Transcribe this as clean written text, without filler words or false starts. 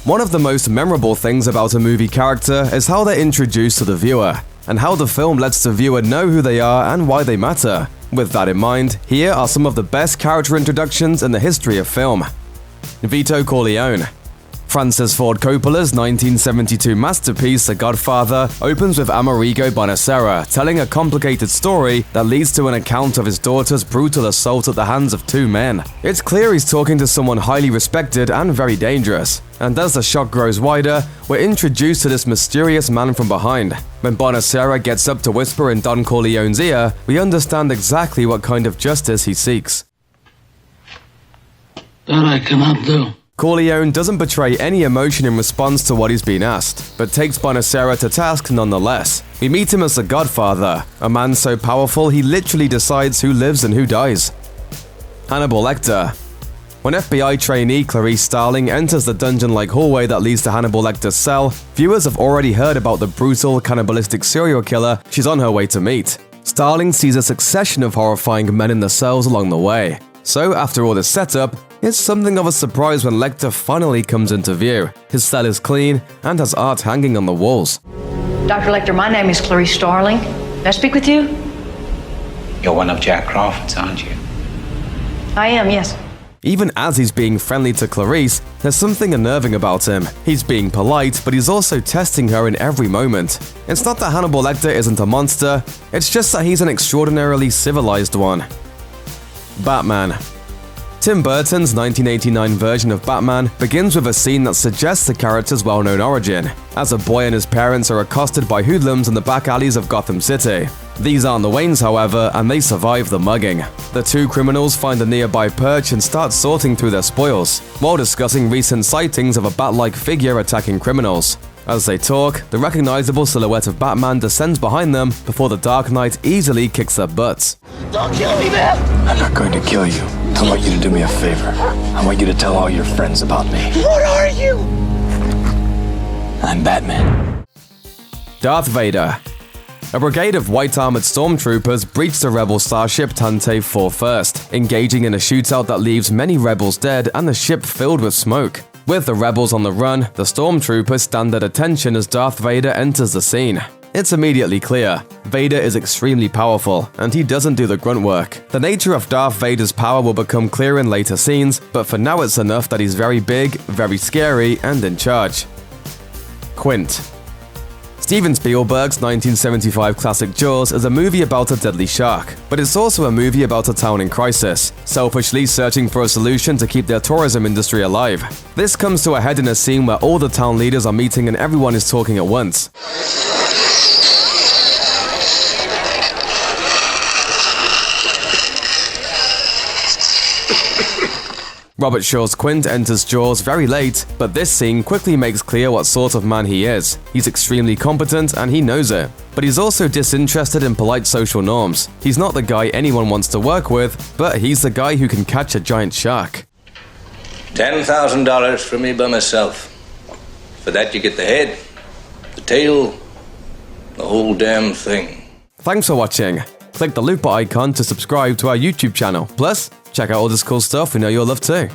One of the most memorable things about a movie character is how they're introduced to the viewer, and how the film lets the viewer know who they are and why they matter. With that in mind, here are some of the best character introductions in the history of film. Vito Corleone. Francis Ford Coppola's 1972 masterpiece, The Godfather, opens with Amerigo Bonacera telling a complicated story that leads to an account of his daughter's brutal assault at the hands of two men. It's clear he's talking to someone highly respected and very dangerous. And as the shock grows wider, we're introduced to this mysterious man from behind. When Bonacera gets up to whisper in Don Corleone's ear, we understand exactly what kind of justice he seeks. That I cannot do. Corleone doesn't betray any emotion in response to what he's been asked, but takes Bonacera to task nonetheless. We meet him as the Godfather, a man so powerful he literally decides who lives and who dies. Hannibal Lecter. When FBI trainee Clarice Starling enters the dungeon-like hallway that leads to Hannibal Lecter's cell, viewers have already heard about the brutal, cannibalistic serial killer she's on her way to meet. Starling sees a succession of horrifying men in the cells along the way. So, after all this setup, it's something of a surprise when Lecter finally comes into view. His cell is clean and has art hanging on the walls. Dr. Lecter, my name is Clarice Starling. May I speak with you? You're one of Jack Crawford's, aren't you? I am, yes. Even as he's being friendly to Clarice, there's something unnerving about him. He's being polite, but he's also testing her in every moment. It's not that Hannibal Lecter isn't a monster, it's just that he's an extraordinarily civilized one. Batman. Tim Burton's 1989 version of Batman begins with a scene that suggests the character's well-known origin, as a boy and his parents are accosted by hoodlums in the back alleys of Gotham City. These aren't the Waynes, however, and they survive the mugging. The two criminals find a nearby perch and start sorting through their spoils, while discussing recent sightings of a bat-like figure attacking criminals. As they talk, the recognizable silhouette of Batman descends behind them before the Dark Knight easily kicks their butts. Don't kill me, man! I'm not going to kill you. I want you to do me a favor. I want you to tell all your friends about me. What are you? I'm Batman. Darth Vader. A brigade of white-armored stormtroopers breach the rebel starship Tantive 4-1st, engaging in a shootout that leaves many rebels dead and the ship filled with smoke. With the rebels on the run, the stormtroopers stand at attention as Darth Vader enters the scene. It's immediately clear, Vader is extremely powerful, and he doesn't do the grunt work. The nature of Darth Vader's power will become clear in later scenes, but for now it's enough that he's very big, very scary, and in charge. Quint. Steven Spielberg's 1975 classic Jaws is a movie about a deadly shark, but it's also a movie about a town in crisis, selfishly searching for a solution to keep their tourism industry alive. This comes to a head in a scene where all the town leaders are meeting and everyone is talking at once. Robert Shaw's Quint enters Jaws very late, but this scene quickly makes clear what sort of man he is. He's extremely competent and he knows it. But he's also disinterested in polite social norms. He's not the guy anyone wants to work with, but he's the guy who can catch a giant shark. $10,000 for me by myself. For that you get the head, the tail, the whole damn thing. Thanks for watching. Click the looper icon to subscribe to our YouTube channel. Plus, check out all this cool stuff we know you'll love too.